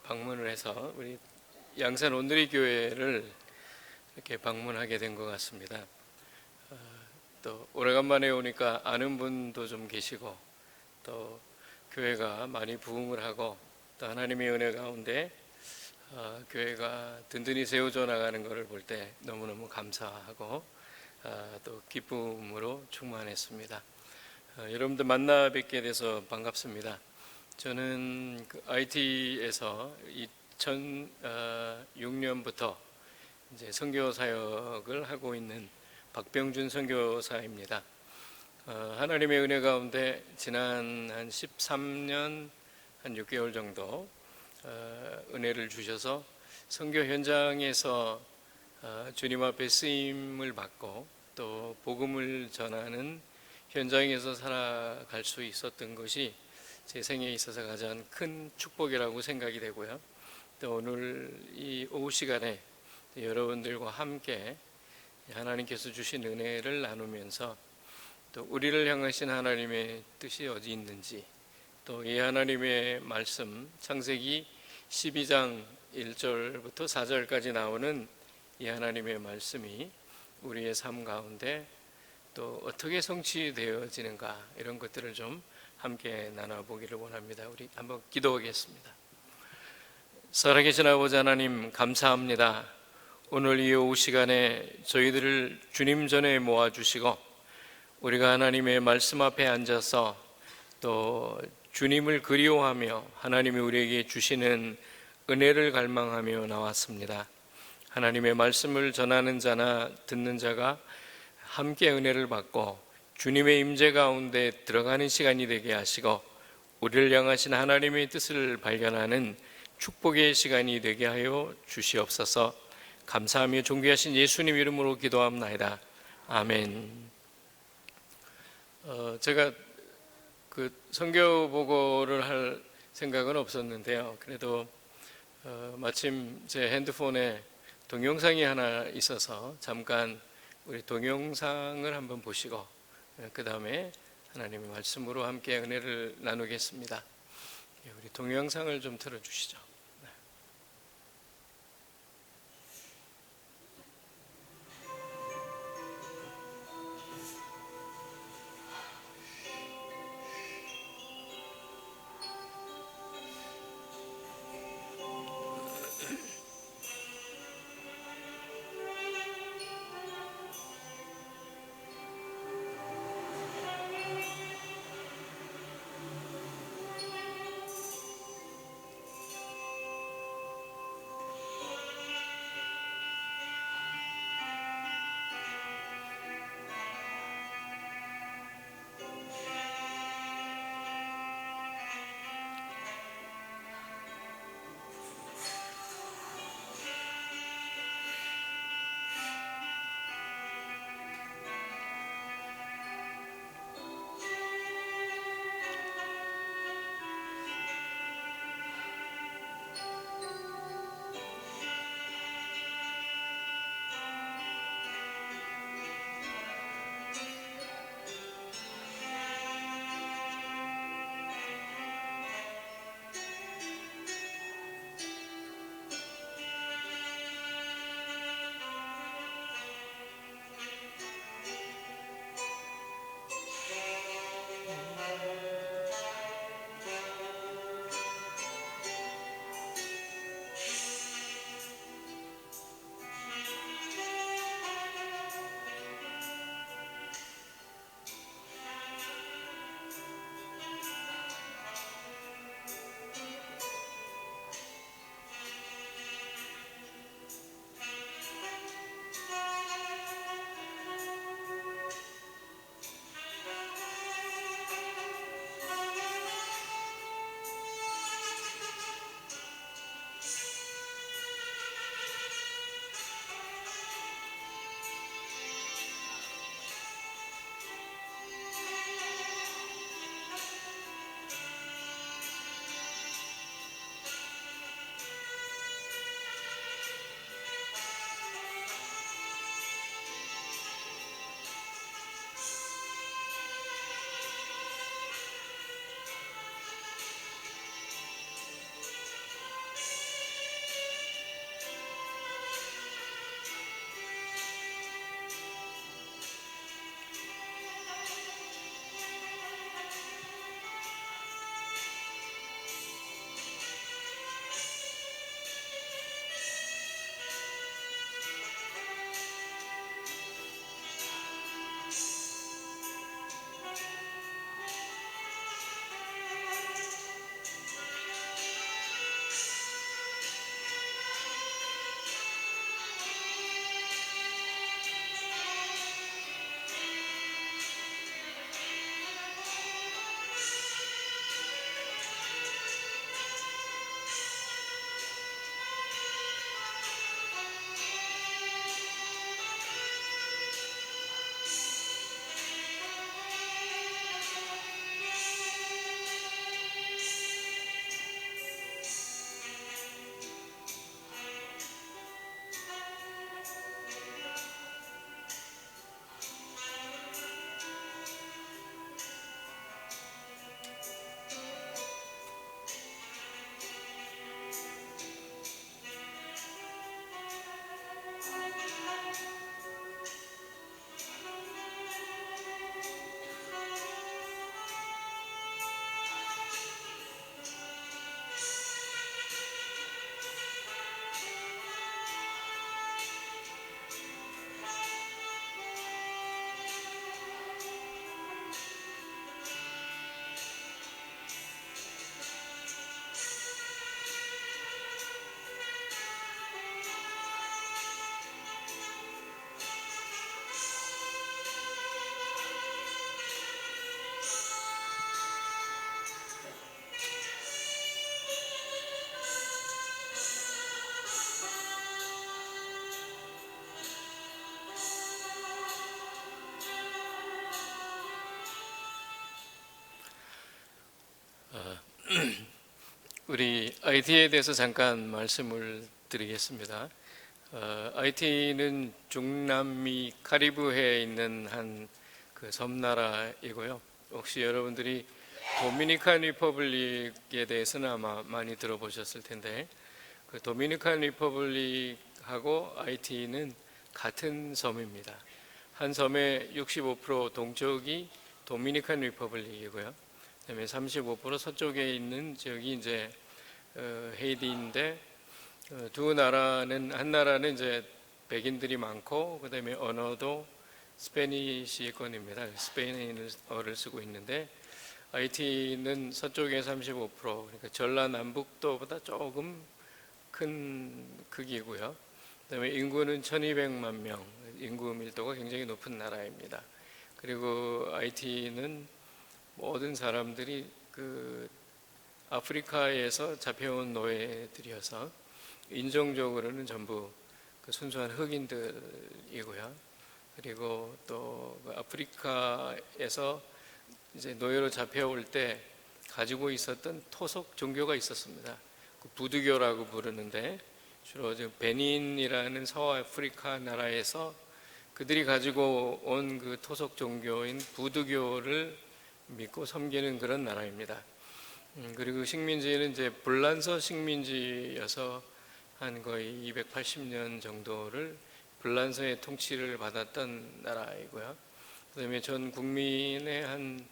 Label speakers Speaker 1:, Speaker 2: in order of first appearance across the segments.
Speaker 1: 방문을 해서 우리 양산 온누리 교회를 이렇게 방문하게 된 것 같습니다. 또 오래간만에 오니까 아는 분도 좀 계시고 또 교회가 많이 부흥을 하고 또 하나님의 은혜 가운데 교회가 든든히 세워져 나가는 것을 볼 때 너무너무 감사하고 또 기쁨으로 충만했습니다. 여러분들 만나 뵙게 돼서 반갑습니다. 저는 IT에서 2006년부터 이제 선교 사역을 하고 있는 박병준 선교사입니다. 하나님의 은혜 가운데 지난 한 13년 한 6개월 정도 은혜를 주셔서 선교 현장에서 주님 앞에 쓰임을 받고 또 복음을 전하는 현장에서 살아갈 수 있었던 것이 제 생애에 있어서 가장 큰 축복이라고 생각이 되고요. 또 오늘 이 오후 시간에 여러분들과 함께 하나님께서 주신 은혜를 나누면서 또 우리를 향하신 하나님의 뜻이 어디 있는지, 또 이 하나님의 말씀 창세기 12장 1절부터 4절까지 나오는 이 하나님의 말씀이 우리의 삶 가운데 또 어떻게 성취되어지는가, 이런 것들을 좀 함께 나눠보기를 원합니다. 우리 한번 기도하겠습니다. 살아계신 아버지 하나님, 감사합니다. 오늘 이 오후 시간에 저희들을 주님 전에 모아주시고 우리가 하나님의 말씀 앞에 앉아서 또 주님을 그리워하며 하나님이 우리에게 주시는 은혜를 갈망하며 나왔습니다. 하나님의 말씀을 전하는 자나 듣는 자가 함께 은혜를 받고 주님의 임재 가운데 들어가는 시간이 되게 하시고 우리를 향하신 하나님의 뜻을 발견하는 축복의 시간이 되게 하여 주시옵소서. 감사하며 존귀하신 예수님 이름으로 기도합나이다. 아멘. 제가 선교 보고를 할 생각은 없었는데요. 그래도 마침 제 핸드폰에 동영상이 하나 있어서 잠깐 우리 동영상을 한번 보시고 그 다음에 하나님의 말씀으로 함께 은혜를 나누겠습니다. 우리 동영상을 좀 틀어주시죠. 우리 IT에 대해서 잠깐 말씀을 드리겠습니다. IT는 중남미 카리브해에 있는 한 그 섬나라이고요. 혹시 여러분들이 도미니칸 리퍼블릭에 대해서는 아마 많이 들어보셨을 텐데, 그 도미니칸 리퍼블릭하고 IT는 같은 섬입니다. 한 섬의 65% 동쪽이 도미니칸 리퍼블릭이고요. 그다음에 35% 서쪽에 있는 지역이 이제 헤이티인데, 두 나라는, 한 나라는 이제 백인들이 많고, 그다음에 언어도 스페니시권입니다. 스페인어를 쓰고 있는데, IT는 서쪽에 35%, 그러니까 전라남북도보다 조금 큰 크기고요. 그다음에 인구는 1200만 명, 인구 밀도가 굉장히 높은 나라입니다. 그리고 IT는 모든 사람들이 그 아프리카에서 잡혀온 노예들이어서 인종적으로는 전부 그 순수한 흑인들이고요. 그리고 또 아프리카에서 이제 노예로 잡혀올 때 가지고 있었던 토속 종교가 있었습니다. 그 부두교라고 부르는데, 주로 베닌이라는 서아프리카 나라에서 그들이 가지고 온 그 토속 종교인 부두교를 믿고 섬기는 그런 나라입니다. 그리고 식민지는 이제 불란서 식민지여서 한 거의 280년 정도를 불란서의 통치를 받았던 나라이고요. 그다음에 전 국민의 한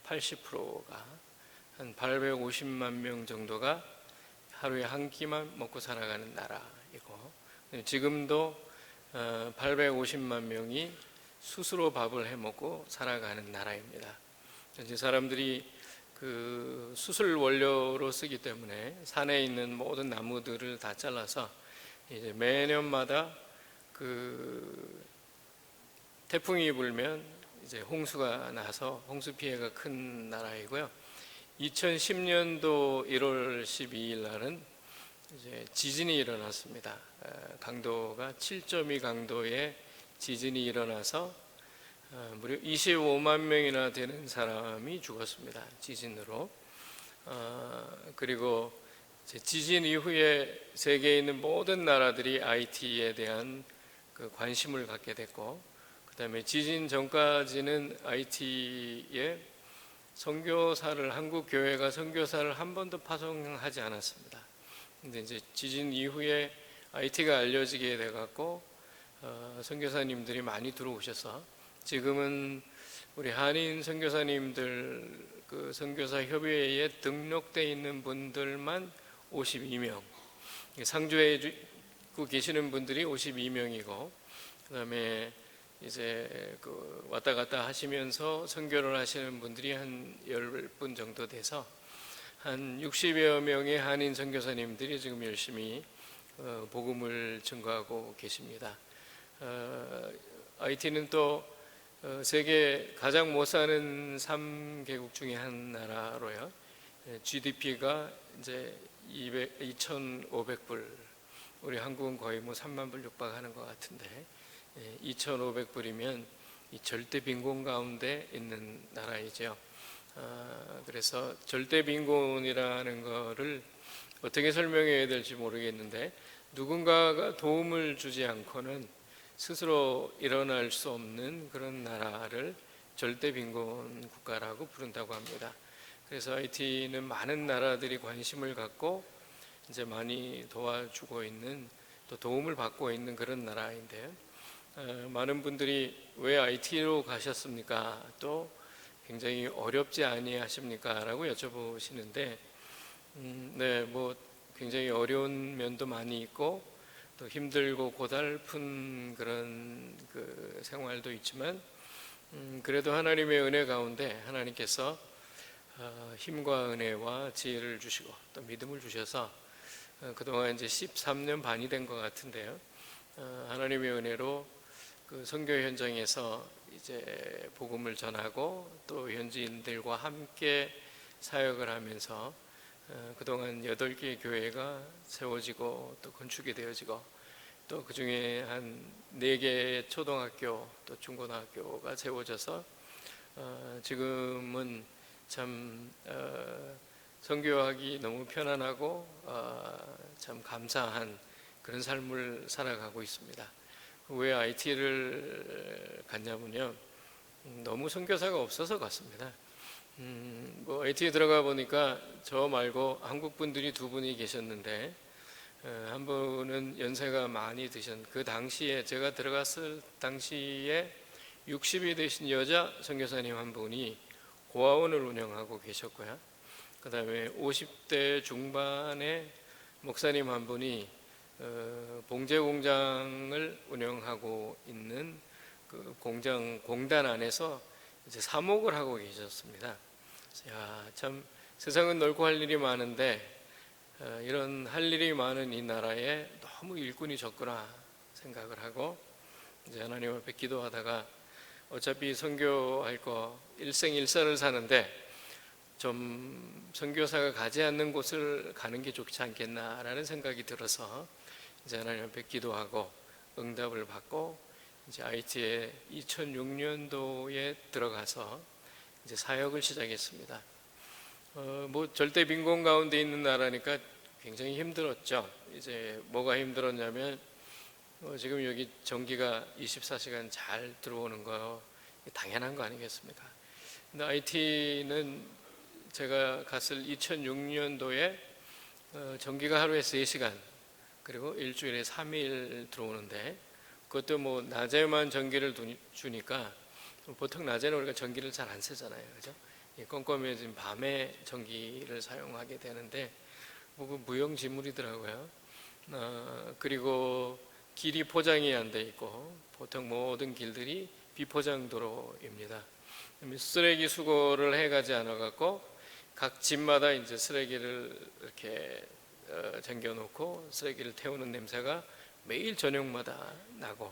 Speaker 1: 80%가, 한 850만 명 정도가 하루에 한 끼만 먹고 살아가는 나라이고, 지금도 850만 명이 스스로 밥을 해 먹고 살아가는 나라입니다. 이제 사람들이 그 수술 원료로 쓰기 때문에 산에 있는 모든 나무들을 다 잘라서 이제 매년마다 그 태풍이 불면 이제 홍수가 나서 홍수 피해가 큰 나라이고요. 2010년도 1월 12일 날은 이제 지진이 일어났습니다. 강도가 7.2 강도의 지진이 일어나서 무려 25만 명이나 되는 사람이 죽었습니다. 지진으로. 그리고 지진 이후에 세계에 있는 모든 나라들이 IT에 대한 그 관심을 갖게 됐고, 그 다음에 지진 전까지는 IT에 선교사를, 한국 교회가 선교사를 한 번도 파송하지 않았습니다. 근데 이제 지진 이후에 IT가 알려지게 돼갖고 선교사님들이 많이 들어오셔서 지금은 우리 한인 선교사님들 그 선교사 협의회에 등록돼 있는 분들만 52명, 상주에 계시는 분들이 52명이고, 그다음에 이제 그 왔다 갔다 하시면서 선교를 하시는 분들이 한 10분 정도 돼서 한 60여 명의 한인 선교사님들이 지금 열심히 복음을 증거하고 계십니다. IT는 또 세계 가장 못 사는 3개국 중에 한 나라로요. GDP가 이제 2,500불, 우리 한국은 거의 뭐 3만 불 육박하는 것 같은데, 2,500불이면 이 절대 빈곤 가운데 있는 나라이죠. 그래서 절대 빈곤이라는 거를 어떻게 설명해야 될지 모르겠는데, 누군가가 도움을 주지 않고는 스스로 일어날 수 없는 그런 나라를 절대 빈곤 국가라고 부른다고 합니다. 그래서 IT는 많은 나라들이 관심을 갖고 이제 많이 도와주고 있는, 또 도움을 받고 있는 그런 나라인데요. 많은 분들이 왜 IT로 가셨습니까? 또 굉장히 어렵지 아니하십니까? 라고 여쭤보시는데, 네, 뭐 굉장히 어려운 면도 많이 있고 또 힘들고 고달픈 그런 그 생활도 있지만, 그래도 하나님의 은혜 가운데 하나님께서 힘과 은혜와 지혜를 주시고 또 믿음을 주셔서 그동안 이제 13년 반이 된 것 같은데요. 하나님의 은혜로 그 선교 현장에서 이제 복음을 전하고 또 현지인들과 함께 사역을 하면서 그동안 8개 교회가 세워지고 또 건축이 되어지고, 또 그 중에 한 4개 초등학교 또 중고등학교가 세워져서 지금은 참 선교하기 너무 편안하고 참 감사한 그런 삶을 살아가고 있습니다. 왜 IT를 갔냐면요, 너무 선교사가 없어서 갔습니다. 뭐 IT에 들어가 보니까 저 말고 한국 분들이 두 분이 계셨는데, 한 분은 연세가 많이 드신, 그 당시에 제가 들어갔을 당시에 60이 되신 여자 선교사님 한 분이 고아원을 운영하고 계셨고요. 그 다음에 50대 중반의 목사님 한 분이 봉제 공장을 운영하고 있는 그 공단 안에서 이제 사목을 하고 계셨습니다. 야, 참 세상은 넓고 할 일이 많은데 이런 할 일이 많은 이 나라에 너무 일꾼이 적구나 생각을 하고, 이제 하나님 앞에 기도하다가 어차피 선교할 거 일생일사를 사는데 좀 선교사가 가지 않는 곳을 가는 게 좋지 않겠나라는 생각이 들어서 이제 하나님 앞에 기도하고 응답을 받고 이제 IT에 2006년도에 들어가서 이제 사역을 시작했습니다. 뭐 절대 빈곤 가운데 있는 나라니까 굉장히 힘들었죠. 이제 뭐가 힘들었냐면 지금 여기 전기가 24시간 잘 들어오는 거 당연한 거 아니겠습니까? 근데 IT는 제가 갔을 2006년도에 전기가 하루에 3시간 그리고 일주일에 3일 들어오는데, 그것도 뭐 낮에만 전기를 주니까 보통 낮에는 우리가 전기를 잘 안 쓰잖아요, 그죠? 껌껌해진 밤에 전기를 사용하게 되는데 뭐 무용지물이더라고요. 그리고 길이 포장이 안 돼 있고 보통 모든 길들이 비포장 도로입니다. 쓰레기 수거를 해가지 않아 갖고 각 집마다 이제 쓰레기를 이렇게 쟁겨놓고 쓰레기를 태우는 냄새가 매일 저녁마다 나고,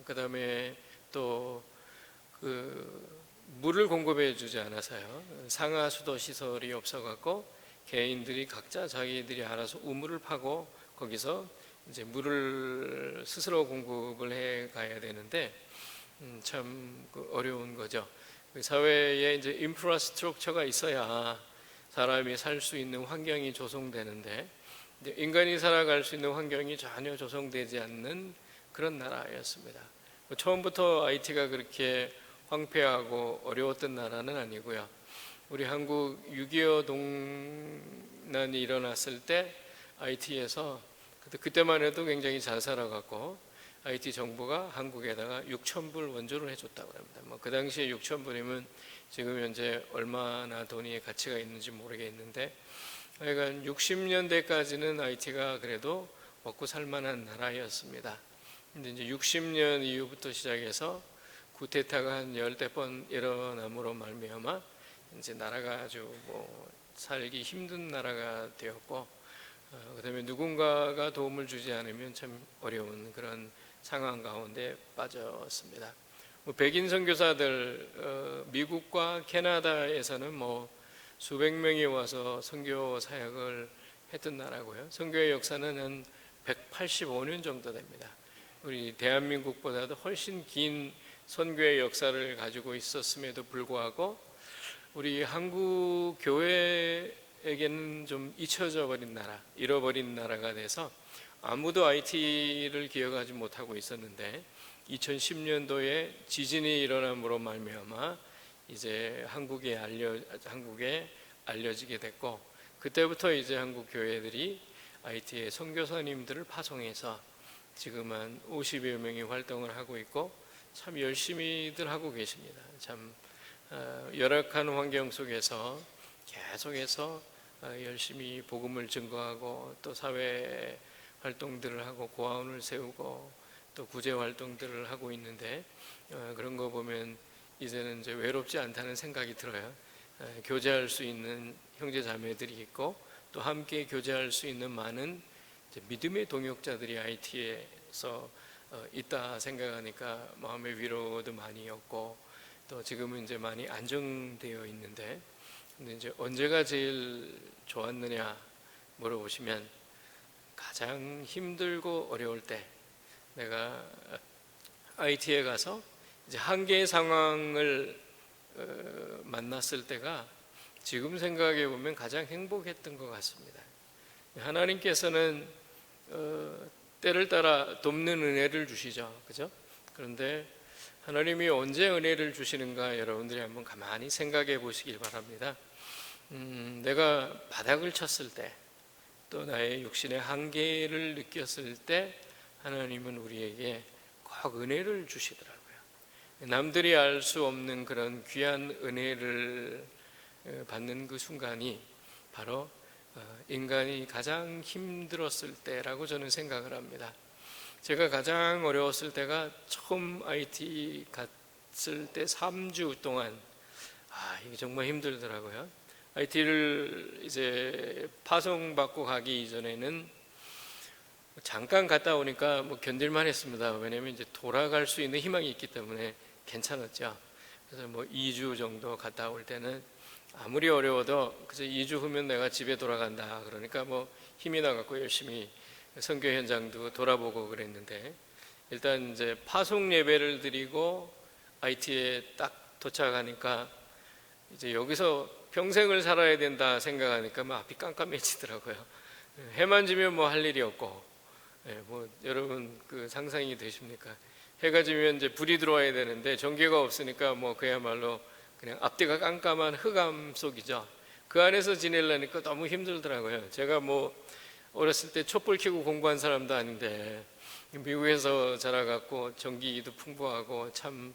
Speaker 1: 그 다음에 또 그 물을 공급해 주지 않아서요, 상하수도 시설이 없어 갖고 개인들이 각자 자기들이 알아서 우물을 파고 거기서 이제 물을 스스로 공급을 해 가야 되는데 참 어려운 거죠. 사회에 이제 인프라스트럭처가 있어야 사람이 살 수 있는 환경이 조성되는데 인간이 살아갈 수 있는 환경이 전혀 조성되지 않는 그런 나라였습니다. 처음부터 IT가 그렇게 황폐하고 어려웠던 나라는 아니고요. 우리 한국 6.25 동란이 일어났을 때 IT에서 그때만 해도 굉장히 잘 살아갔고 IT 정부가 한국에다가 6,000불 원조를 해줬다고 합니다. 뭐 그 당시에 6,000불이면 지금 현재 얼마나 돈이 가치가 있는지 모르겠는데, 하여간 60년대까지는 IT가 그래도 먹고 살만한 나라였습니다. 근데 이제 60년 이후부터 시작해서 쿠데타가 한 10번 일어남으로 말미암아 이제 나라가 아주 뭐 살기 힘든 나라가 되었고, 그다음에 누군가가 도움을 주지 않으면 참 어려운 그런 상황 가운데 빠졌습니다. 뭐 백인 선교사들 미국과 캐나다에서는 뭐 수백 명이 와서 선교 사역을 했던 나라고요. 선교의 역사는 한 185년 정도 됩니다. 우리 대한민국보다도 훨씬 긴 선교의 역사를 가지고 있었음에도 불구하고 우리 한국 교회에게는 좀 잊혀져 버린 나라, 잃어버린 나라가 돼서 아무도 IT를 기억하지 못하고 있었는데 2010년도에 지진이 일어남으로 말미암아 이제 한국에 알려지게 됐고, 그때부터 이제 한국 교회들이 IT의 선교사님들을 파송해서 지금 한 50여 명이 활동을 하고 있고 참 열심히들 하고 계십니다. 참 열악한 환경 속에서 계속해서 열심히 복음을 증거하고 또 사회 활동들을 하고 고아원을 세우고 또 구제 활동들을 하고 있는데, 그런 거 보면 이제는 이제 외롭지 않다는 생각이 들어요. 교제할 수 있는 형제 자매들이 있고 또 함께 교제할 수 있는 많은 믿음의 동역자들이 IT에서 있다 생각하니까 마음의 위로도 많이 얻고, 또 지금은 이제 많이 안정되어 있는데, 근데 이제 언제가 제일 좋았느냐 물어보시면 가장 힘들고 어려울 때, 내가 IT에 가서 이제 한계의 상황을 만났을 때가 지금 생각해 보면 가장 행복했던 것 같습니다. 하나님께서는 때를 따라 돕는 은혜를 주시죠, 그죠? 그런데 하나님이 언제 은혜를 주시는가 여러분들이 한번 가만히 생각해 보시길 바랍니다. 내가 바닥을 쳤을 때, 또 나의 육신의 한계를 느꼈을 때 하나님은 우리에게 꼭 은혜를 주시더라고요. 남들이 알 수 없는 그런 귀한 은혜를 받는 그 순간이 바로 인간이 가장 힘들었을 때라고 저는 생각을 합니다. 제가 가장 어려웠을 때가 처음 IT 갔을 때 3주 동안 이게 정말 힘들더라고요. IT를 이제 파송받고 가기 이전에는 잠깐 갔다 오니까 뭐 견딜만 했습니다. 왜냐면 이제 돌아갈 수 있는 희망이 있기 때문에 괜찮았죠. 그래서 뭐 2주 정도 갔다 올 때는 아무리 어려워도 그저 2주 후면 내가 집에 돌아간다. 그러니까 뭐 힘이 나갖고 열심히 선교 현장도 돌아보고 그랬는데, 일단 이제 파송 예배를 드리고 IT에 딱 도착하니까 이제 여기서 평생을 살아야 된다 생각하니까 막 앞이 깜깜해지더라고요. 해만 지면 뭐 할 일이 없고, 뭐 여러분 그 상상이 되십니까? 해가 지면 이제 불이 들어와야 되는데 전기가 없으니까 뭐 그야말로 그냥 앞뒤가 깜깜한 흑암 속이죠. 그 안에서 지내려니까 너무 힘들더라고요. 제가 뭐 어렸을 때 촛불 켜고 공부한 사람도 아닌데 미국에서 자라갖고 전기도 풍부하고 참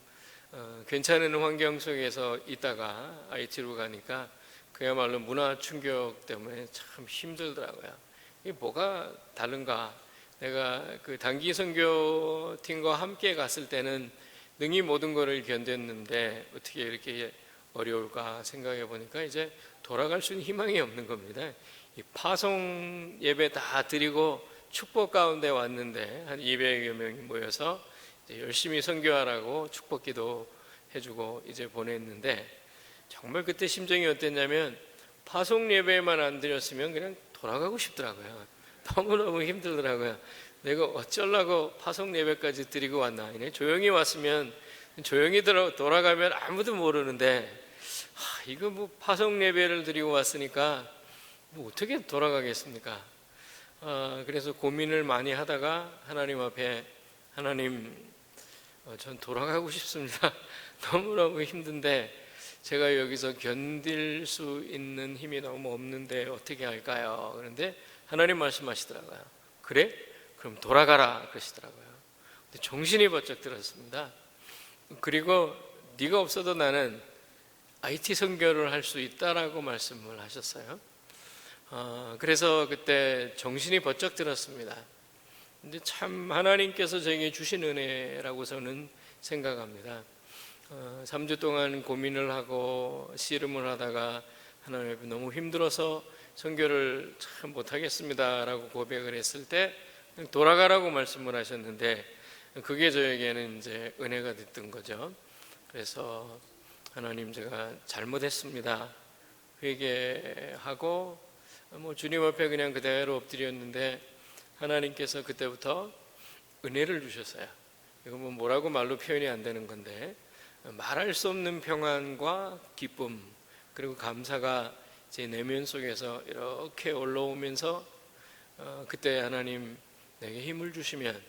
Speaker 1: 괜찮은 환경 속에서 있다가 IT로 가니까 그야말로 문화 충격 때문에 참 힘들더라고요. 이게 뭐가 다른가? 내가 그 단기 선교팀과 함께 갔을 때는 능히 모든 것을 견뎠는데 어떻게 이렇게 어려울까 생각해 보니까 이제 돌아갈 수 있는 희망이 없는 겁니다. 이 파송 예배 다 드리고 축복 가운데 왔는데 한 200여 명이 모여서 이제 열심히 선교하라고 축복기도 해주고 이제 보냈는데, 정말 그때 심정이 어땠냐면 파송 예배만 안 드렸으면 그냥 돌아가고 싶더라고요. 너무너무 힘들더라고요. 내가 어쩌려고 파송 예배까지 드리고 왔나. 조용히 왔으면 조용히 돌아가면 아무도 모르는데 이거 뭐 파송 예배를 드리고 왔으니까 뭐 어떻게 돌아가겠습니까? 그래서 고민을 많이 하다가 하나님 앞에, 하나님 전 돌아가고 싶습니다. 너무너무 힘든데 제가 여기서 견딜 수 있는 힘이 너무 없는데 어떻게 할까요? 그런데 하나님 말씀하시더라고요. 그래? 그럼 돌아가라 그러시더라고요. 근데 정신이 번쩍 들었습니다. 그리고 네가 없어도 나는 IT 선교를 할 수 있다라고 말씀을 하셨어요. 그래서 그때 정신이 번쩍 들었습니다. 근데 참 하나님께서 저에게 주신 은혜라고 저는 생각합니다. 3주 동안 고민을 하고 씨름을 하다가 하나님 앞에 너무 힘들어서 선교를 참 못하겠습니다라고 고백을 했을 때 돌아가라고 말씀을 하셨는데, 그게 저에게는 이제 은혜가 됐던 거죠. 그래서 하나님 제가 잘못했습니다 회개하고 뭐 주님 앞에 그냥 그대로 엎드렸는데 하나님께서 그때부터 은혜를 주셨어요. 이거 뭐 뭐라고 말로 표현이 안 되는 건데, 말할 수 없는 평안과 기쁨 그리고 감사가 제 내면 속에서 이렇게 올라오면서 그때 하나님 내게 힘을 주시면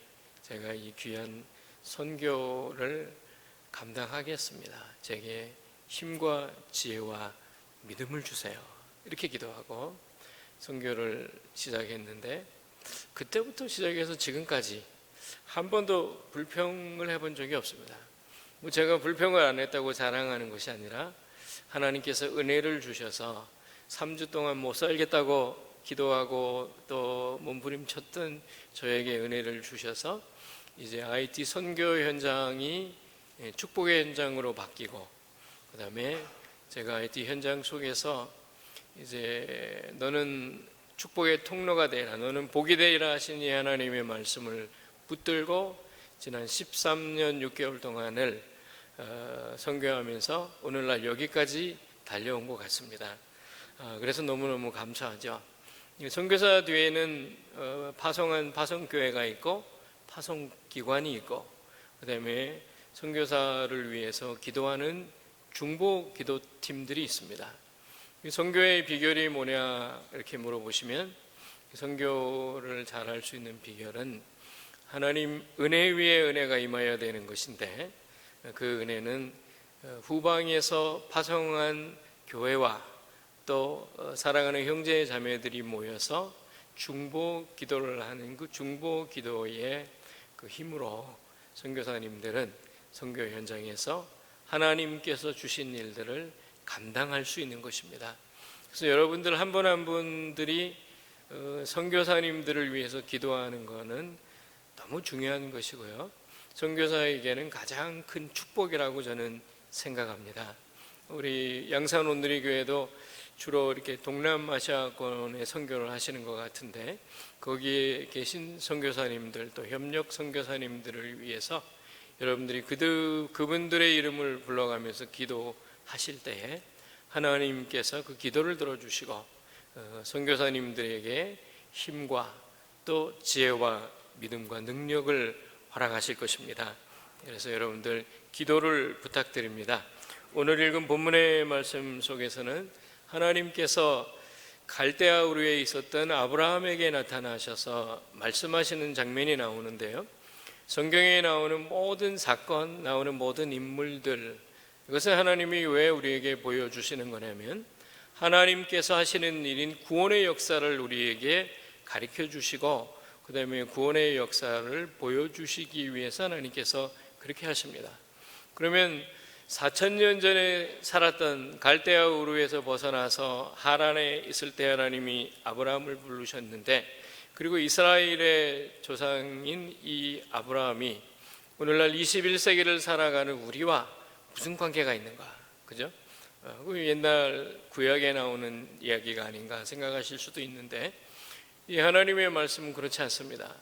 Speaker 1: 제가 이 귀한 선교를 감당하겠습니다. 제게 힘과 지혜와 믿음을 주세요. 이렇게 기도하고 선교를 시작했는데, 그때부터 시작해서 지금까지 한 번도 불평을 해본 적이 없습니다. 뭐 제가 불평을 안 했다고 자랑하는 것이 아니라 하나님께서 은혜를 주셔서 3주 동안 못 살겠다고 기도하고 또 몸부림쳤던 저에게 은혜를 주셔서 이제 IT 선교 현장이 축복의 현장으로 바뀌고, 그 다음에 제가 IT 현장 속에서 이제 너는 축복의 통로가 되라, 너는 복이 되리라 하시니 하나님의 말씀을 붙들고 지난 13년 6개월 동안을 선교하면서 오늘날 여기까지 달려온 것 같습니다. 그래서 너무너무 감사하죠. 선교사 뒤에는 파송한 파송교회가 있고 파송기관이 있고, 그 다음에 선교사를 위해서 기도하는 중보 기도팀들이 있습니다. 선교의 비결이 뭐냐 이렇게 물어보시면, 선교를 잘할 수 있는 비결은 하나님 은혜 위에 은혜가 임하여야 되는 것인데, 그 은혜는 후방에서 파송한 교회와 또 사랑하는 형제 자매들이 모여서 중보 기도를 하는 그 중보 기도의 그 힘으로 선교사님들은 선교 현장에서 하나님께서 주신 일들을 감당할 수 있는 것입니다. 그래서 여러분들 한 분 한 분들이 선교사님들을 위해서 기도하는 것은 너무 중요한 것이고요, 선교사에게는 가장 큰 축복이라고 저는 생각합니다. 우리 양산 온누리 교회도 주로 이렇게 동남아시아권에 선교를 하시는 것 같은데, 거기에 계신 선교사님들 또 협력 선교사님들을 위해서 여러분들이 그분들의 이름을 불러가면서 기도하실 때에 하나님께서 그 기도를 들어주시고 선교사님들에게 힘과 또 지혜와 믿음과 능력을 허락하실 것입니다. 그래서 여러분들 기도를 부탁드립니다. 오늘 읽은 본문의 말씀 속에서는 하나님께서 갈대아 우르에 있었던 아브라함에게 나타나셔서 말씀하시는 장면이 나오는데요, 성경에 나오는 모든 사건, 나오는 모든 인물들, 이것은 하나님이 왜 우리에게 보여주시는 거냐면 하나님께서 하시는 일인 구원의 역사를 우리에게 가르쳐 주시고 그 다음에 구원의 역사를 보여주시기 위해서 하나님께서 그렇게 하십니다. 그러면 4,000년 전에 살았던 갈대아 우르에서 벗어나서 하란에 있을 때 하나님이 아브라함을 부르셨는데, 그리고 이스라엘의 조상인 이 아브라함이 오늘날 21세기를 살아가는 우리와 무슨 관계가 있는가, 그죠? 옛날 구약에 나오는 이야기가 아닌가 생각하실 수도 있는데, 이 하나님의 말씀은 그렇지 않습니다.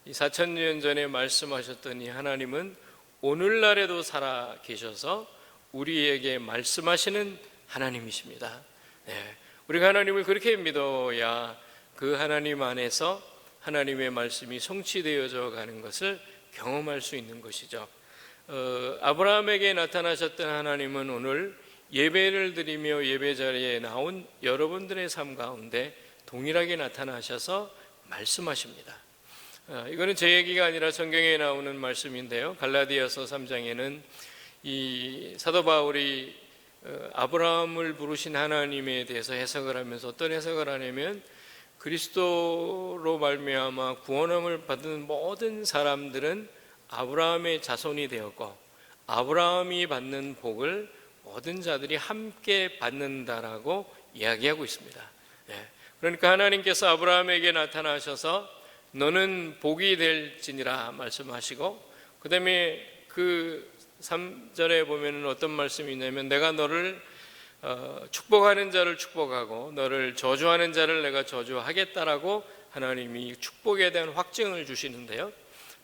Speaker 1: 이 4,000년 전에 말씀하셨던 이 하나님은 오늘날에도 살아 계셔서 우리에게 말씀하시는 하나님이십니다. 우리가 하나님을 그렇게 믿어야 그 하나님 안에서 하나님의 말씀이 성취되어져 가는 것을 경험할 수 있는 것이죠. 아브라함에게 나타나셨던 하나님은 오늘 예배를 드리며 예배 자리에 나온 여러분들의 삶 가운데 동일하게 나타나셔서 말씀하십니다. 이거는 제 얘기가 아니라 성경에 나오는 말씀인데요, 갈라디아서 3장에는 이 사도 바울이 아브라함을 부르신 하나님에 대해서 해석을 하면서 어떤 해석을 하냐면, 그리스도로 말미암아 구원함을 받은 모든 사람들은 아브라함의 자손이 되었고 아브라함이 받는 복을 모든 자들이 함께 받는다라고 이야기하고 있습니다. 그러니까 하나님께서 아브라함에게 나타나셔서 너는 복이 될지니라 말씀하시고, 그 다음에 그 3절에 보면 어떤 말씀이 있냐면, 내가 너를 축복하는 자를 축복하고 너를 저주하는 자를 내가 저주하겠다라고 하나님이 축복에 대한 확증을 주시는데요,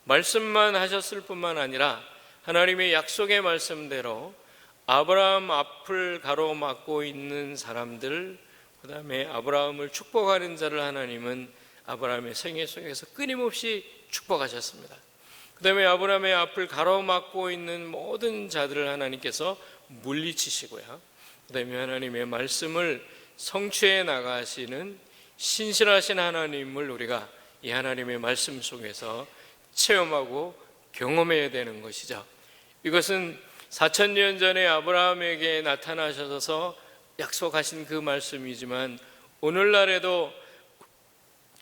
Speaker 1: 말씀만 하셨을 뿐만 아니라 하나님의 약속의 말씀대로 아브라함 앞을 가로막고 있는 사람들, 그 다음에 아브라함을 축복하는 자를 하나님은 아브라함의 생애 속에서 끊임없이 축복하셨습니다. 그 다음에 아브라함의 앞을 가로막고 있는 모든 자들을 하나님께서 물리치시고요, 그 다음에 하나님의 말씀을 성취해 나가시는 신실하신 하나님을 우리가 이 하나님의 말씀 속에서 체험하고 경험해야 되는 것이죠. 이것은 4,000년 전에 아브라함에게 나타나셔서 약속하신 그 말씀이지만 오늘날에도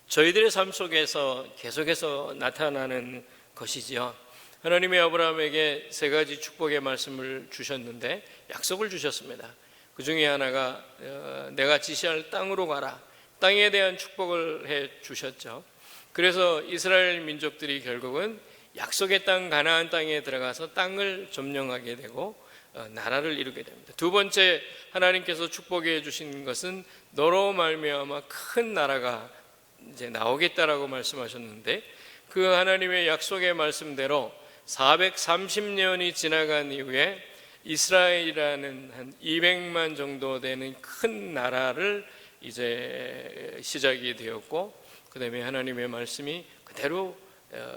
Speaker 1: 저희들의 삶 속에서 계속해서 나타나는 것이지요. 하나님이 아브라함에게 3가지 축복의 말씀을 주셨는데 약속을 주셨습니다. 그 중에 하나가 내가 지시할 땅으로 가라, 땅에 대한 축복을 해 주셨죠. 그래서 이스라엘 민족들이 결국은 약속의 땅 가나안 땅에 들어가서 땅을 점령하게 되고 나라를 이루게 됩니다. 2번째 하나님께서 축복해 주신 것은 너로 말미암아 큰 나라가 이제 나오겠다라고 말씀하셨는데, 그 하나님의 약속의 말씀대로 430년이 지나간 이후에 이스라엘이라는 한 200만 정도 되는 큰 나라를 이제 시작이 되었고, 그 다음에 하나님의 말씀이 그대로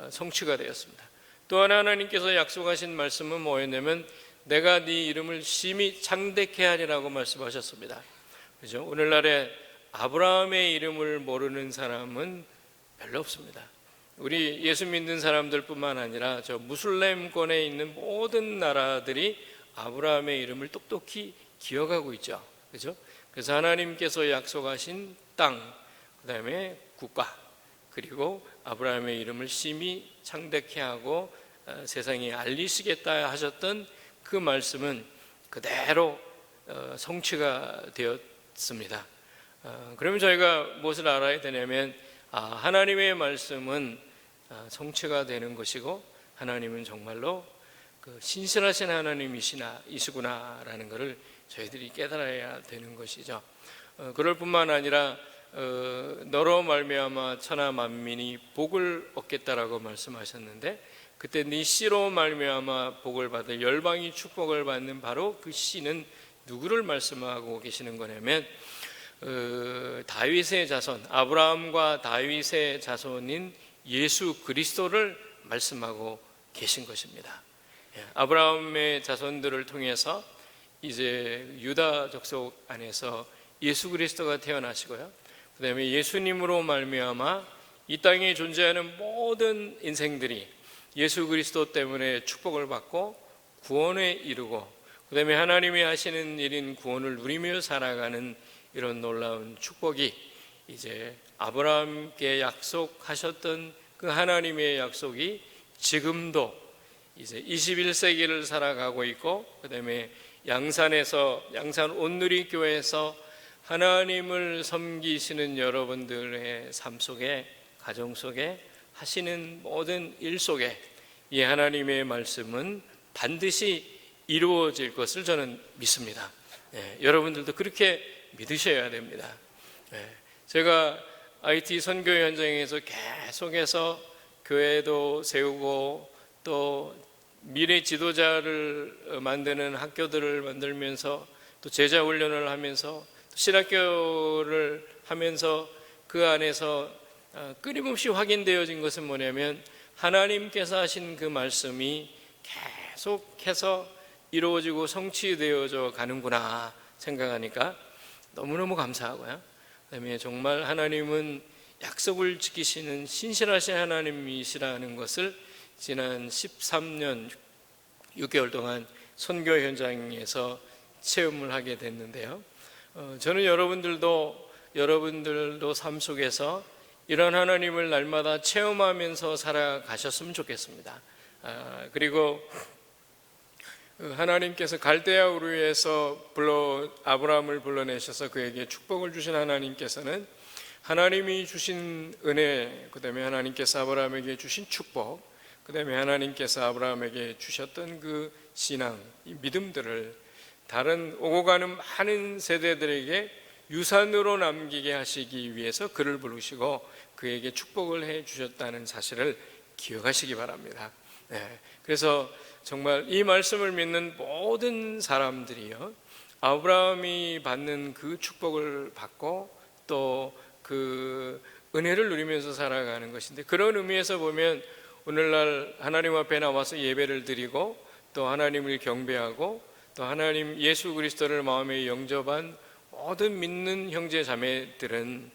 Speaker 1: 성취가 되었습니다. 또 하나 하나님께서 약속하신 말씀은 뭐였냐면 내가 네 이름을 심히 창대케 하리라고 말씀하셨습니다. 그죠? 오늘날에 아브라함의 이름을 모르는 사람은 별로 없습니다. 우리 예수 믿는 사람들뿐만 아니라 저 무슬림권에 있는 모든 나라들이 아브라함의 이름을 똑똑히 기억하고 있죠. 그죠? 그래서 하나님께서 약속하신 땅, 그다음에 국가, 그리고 아브라함의 이름을 심히 창대케 하고 세상에 알리시겠다 하셨던 그 말씀은 그대로 성취가 되었습니다. 그러면 저희가 무엇을 알아야 되냐면 하나님의 말씀은 성취가 되는 것이고 하나님은 정말로 그 신실하신 하나님이시구나라는 것을 저희들이 깨달아야 되는 것이죠. 그럴 뿐만 아니라 너로 말미암아 천하 만민이 복을 얻겠다라고 말씀하셨는데, 그때 네 씨로 말미암아 복을 받을 열방이 축복을 받는 바로 그 씨는 누구를 말씀하고 계시는 거냐면 다윗의 자손, 아브라함과 다윗의 자손인 예수 그리스도를 말씀하고 계신 것입니다. 아브라함의 자손들을 통해서 이제 유다 족속 안에서 예수 그리스도가 태어나시고요, 그 다음에 예수님으로 말미암아 이 땅에 존재하는 모든 인생들이 예수 그리스도 때문에 축복을 받고 구원에 이르고, 그 다음에 하나님이 하시는 일인 구원을 누리며 살아가는 이런 놀라운 축복이 이제 아브라함께 약속하셨던 그 하나님의 약속이 지금도 이제 21세기를 살아가고 있고, 그 다음에 양산 온누리교회에서 하나님을 섬기시는 여러분들의 삶 속에, 가정 속에 하시는 모든 일 속에 이 하나님의 말씀은 반드시 이루어질 것을 저는 믿습니다. 여러분들도 그렇게 믿으셔야 됩니다. 제가 IT 선교 현장에서 계속해서 교회도 세우고 또 미래 지도자를 만드는 학교들을 만들면서 또 제자 훈련을 하면서 또 신학교를 하면서 그 안에서 끊임없이 확인되어진 것은 뭐냐면 하나님께서 하신 그 말씀이 계속해서 이루어지고 성취되어져 가는구나 생각하니까 너무너무 감사하고요, 그다음에 정말 하나님은 약속을 지키시는 신실하신 하나님이시라는 것을 지난 13년 6개월 동안 선교 현장에서 체험을 하게 됐는데요, 저는 여러분들도 삶 속에서 이런 하나님을 날마다 체험하면서 살아가셨으면 좋겠습니다. 그리고 하나님께서 갈대아 우르에서 아브라함을 불러내셔서 그에게 축복을 주신 하나님께서는 하나님이 주신 은혜, 그 다음에 하나님께서 아브라함에게 주신 축복, 그 다음에 하나님께서 아브라함에게 주셨던 그 신앙, 이 믿음들을 다른 오고 가는 많은 세대들에게 유산으로 남기게 하시기 위해서 그를 부르시고 그에게 축복을 해 주셨다는 사실을 기억하시기 바랍니다. 그래서 정말 이 말씀을 믿는 모든 사람들이요, 아브라함이 받는 그 축복을 받고 또 그 은혜를 누리면서 살아가는 것인데, 그런 의미에서 보면 오늘날 하나님 앞에 나와서 예배를 드리고 또 하나님을 경배하고 또 하나님 예수 그리스도를 마음에 영접한 모든 믿는 형제 자매들은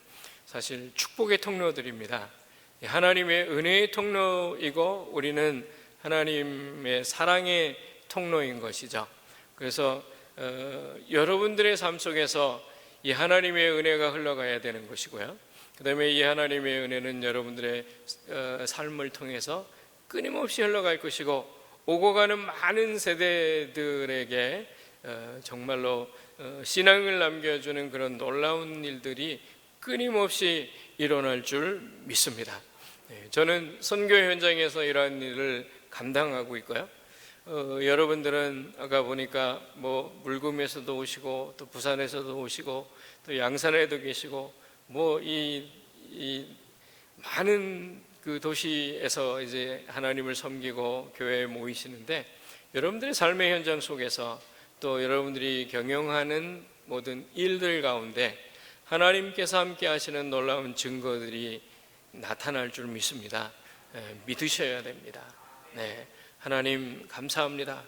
Speaker 1: 사실 축복의 통로들입니다. 하나님의 은혜의 통로이고 우리는 하나님의 사랑의 통로인 것이죠. 그래서 여러분들의 삶 속에서 이 하나님의 은혜가 흘러가야 되는 것이고요, 그 다음에 이 하나님의 은혜는 여러분들의 삶을 통해서 끊임없이 흘러갈 것이고 오고 가는 많은 세대들에게 정말로 신앙을 남겨주는 그런 놀라운 일들이 끊임없이 일어날 줄 믿습니다. 저는 선교 현장에서 이러한 일을 감당하고 있고요, 여러분들은 아까 보니까 뭐 물금에서도 오시고 또 부산에서도 오시고 또 양산에도 계시고 뭐 이 많은 그 도시에서 이제 하나님을 섬기고 교회에 모이시는데, 여러분들의 삶의 현장 속에서 또 여러분들이 경영하는 모든 일들 가운데 하나님께서 함께 하시는 놀라운 증거들이 나타날 줄 믿습니다. 믿으셔야 됩니다. 하나님 감사합니다.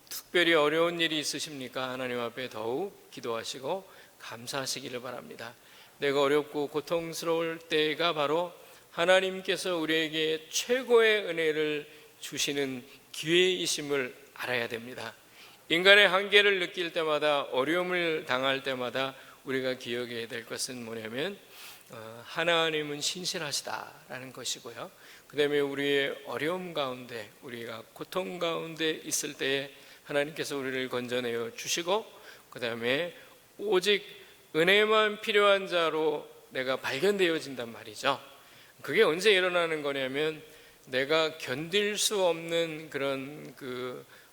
Speaker 1: 특별히 어려운 일이 있으십니까? 하나님 앞에 더욱 기도하시고 감사하시기를 바랍니다. 내가 어렵고 고통스러울 때가 바로 하나님께서 우리에게 최고의 은혜를 주시는 기회이심을 알아야 됩니다. 인간의 한계를 느낄 때마다, 어려움을 당할 때마다 우리가 기억해야 될 것은 뭐냐면 하나님은 신실하시다라는 것이고요. 그 다음에 우리의 어려움 가운데, 우리가 고통 가운데 있을 때에 하나님께서 우리를 건져내어 주시고, 그 다음에 오직 은혜만 필요한 자로 내가 발견되어진단 말이죠. 그게 언제 일어나는 거냐면 내가 견딜 수 없는 그런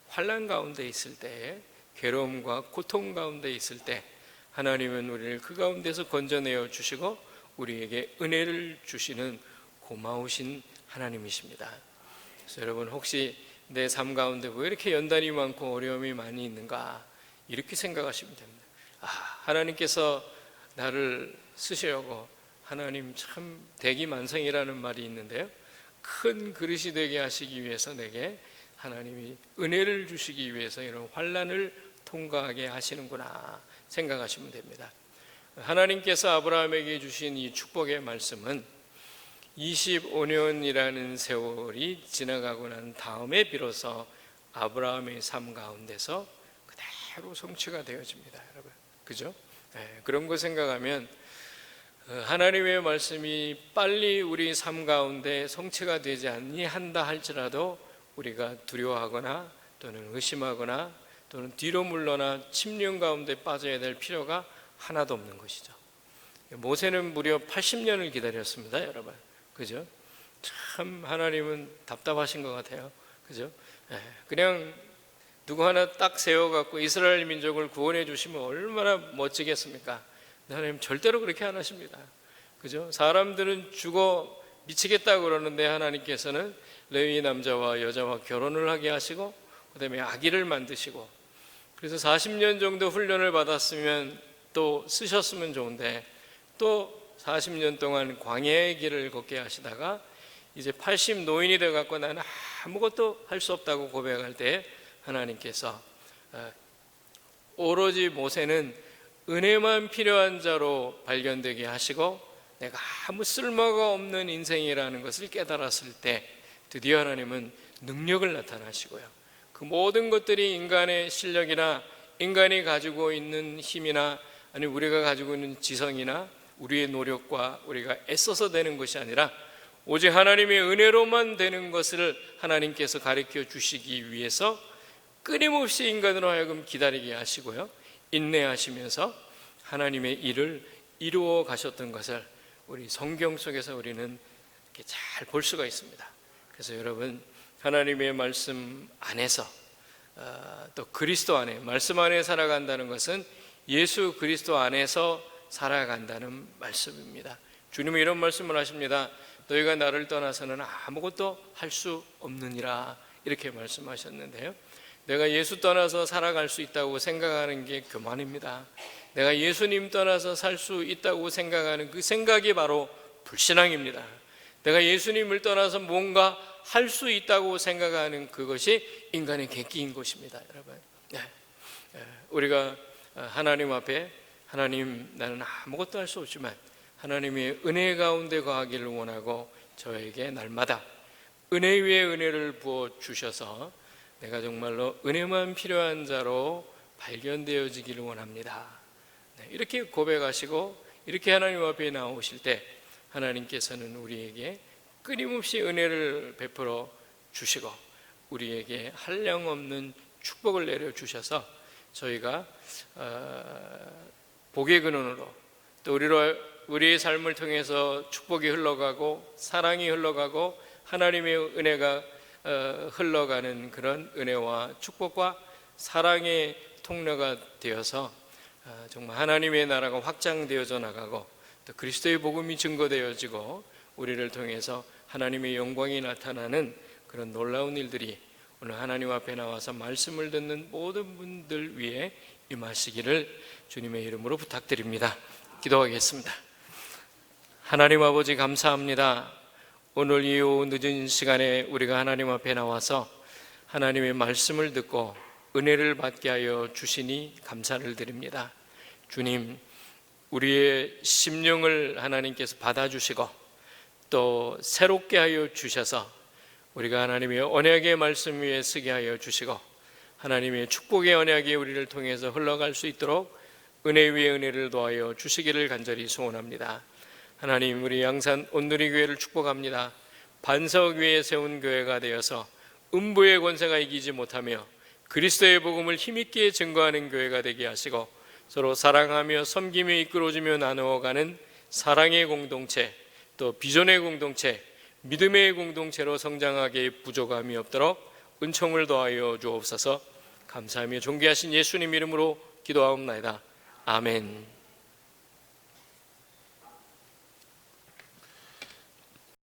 Speaker 1: 환난 가운데 있을 때, 괴로움과 고통 가운데 있을 때 하나님은 우리를 그 가운데서 건져내어 주시고 우리에게 은혜를 주시는 고마우신 하나님이십니다. 그래서 여러분, 혹시 내 삶 가운데 왜 이렇게 연단이 많고 어려움이 많이 있는가, 이렇게 생각하시면 됩니다. 하나님께서 나를 쓰시려고, 하나님 참 대기만성이라는 말이 있는데요, 큰 그릇이 되게 하시기 위해서 내게 하나님이 은혜를 주시기 위해서 이런 환난을 통과하게 하시는구나 생각하시면 됩니다. 하나님께서 아브라함에게 주신 이 축복의 말씀은 25년이라는 세월이 지나가고 난 다음에 비로소 아브라함의 삶 가운데서 그대로 성취가 되어집니다. 여러분, 그죠? 그런 거 생각하면 하나님의 말씀이 빨리 우리 삶 가운데 성취가 되지 아니한다 할지라도 우리가 두려워하거나 또는 의심하거나 또는 뒤로 물러나 침륜 가운데 빠져야 될 필요가 하나도 없는 것이죠. 모세는 무려 80년을 기다렸습니다, 여러분. 그죠? 참 하나님은 답답하신 것 같아요. 그죠? 그냥 누구 하나 딱 세워갖고 이스라엘 민족을 구원해 주시면 얼마나 멋지겠습니까? 하나님 절대로 그렇게 안 하십니다. 그죠? 사람들은 죽어 미치겠다고 그러는데 하나님께서는 레위 남자와 여자와 결혼을 하게 하시고, 그 다음에 아기를 만드시고, 그래서 40년 정도 훈련을 받았으면 또 쓰셨으면 좋은데 또 40년 동안 광야의 길을 걷게 하시다가 이제 80 노인이 되어갖고 나는 아무것도 할 수 없다고 고백할 때 하나님께서 오로지 모세는 은혜만 필요한 자로 발견되게 하시고 내가 아무 쓸모가 없는 인생이라는 것을 깨달았을 때 드디어 하나님은 능력을 나타나시고요, 그 모든 것들이 인간의 실력이나 인간이 가지고 있는 힘이나 아니 우리가 가지고 있는 지성이나 우리의 노력과 우리가 애써서 되는 것이 아니라 오직 하나님의 은혜로만 되는 것을 하나님께서 가르쳐 주시기 위해서 끊임없이 인간으로 하여금 기다리게 하시고요, 인내하시면서 하나님의 일을 이루어 가셨던 것을 우리 성경 속에서 우리는 이렇게 잘 볼 수가 있습니다. 그래서 여러분, 하나님의 말씀 안에서 또 그리스도 안에, 말씀 안에 살아간다는 것은 예수 그리스도 안에서 살아간다는 말씀입니다. 주님은 이런 말씀을 하십니다. 너희가 나를 떠나서는 아무것도 할 수 없느니라, 이렇게 말씀하셨는데요, 내가 예수 떠나서 살아갈 수 있다고 생각하는 게 교만입니다. 내가 예수님 떠나서 살 수 있다고 생각하는 그 생각이 바로 불신앙입니다. 내가 예수님을 떠나서 뭔가 할 수 있다고 생각하는 그것이 인간의 객기인 것입니다. 여러분, 우리가 하나님 앞에 하나님, 나는 아무것도 할 수 없지만 하나님의 은혜 가운데 거하기를 원하고 저에게 날마다 은혜 위에 은혜를 부어 주셔서 내가 정말로 은혜만 필요한 자로 발견되어지기를 원합니다. 이렇게 고백하시고 이렇게 하나님 앞에 나오실 때 하나님께서는 우리에게 끊임없이 은혜를 베풀어 주시고 우리에게 한량없는 축복을 내려주셔서 저희가 복의 근원으로 또 우리의 삶을 통해서 축복이 흘러가고 사랑이 흘러가고 하나님의 은혜가 흘러가는 그런 은혜와 축복과 사랑의 통로가 되어서 정말 하나님의 나라가 확장되어져 나가고 또 그리스도의 복음이 증거되어지고 우리를 통해서 하나님의 영광이 나타나는 그런 놀라운 일들이 오늘 하나님 앞에 나와서 말씀을 듣는 모든 분들 위해 임하시기를 주님의 이름으로 부탁드립니다. 기도하겠습니다. 하나님 아버지, 감사합니다. 오늘 이 늦은 시간에 우리가 하나님 앞에 나와서 하나님의 말씀을 듣고 은혜를 받게 하여 주시니 감사를 드립니다. 주님, 우리의 심령을 하나님께서 받아주시고 또 새롭게 하여 주셔서 우리가 하나님의 언약의 말씀 위에 서게 하여 주시고 하나님의 축복의 언약이 우리를 통해서 흘러갈 수 있도록 은혜 위에 은혜를 더하여 주시기를 간절히 소원합니다. 하나님, 우리 양산 온누리 교회를 축복합니다. 반석 위에 세운 교회가 되어서 음부의 권세가 이기지 못하며 그리스도의 복음을 힘있게 증거하는 교회가 되게 하시고 서로 사랑하며 섬기며 이끌어주며 나누어가는 사랑의 공동체, 또 비전의 공동체, 믿음의 공동체로 성장하게 부족함이 없도록 은총을 더하여 주옵소서. 감사하며 존귀하신 예수님 이름으로 기도하옵나이다. 아멘.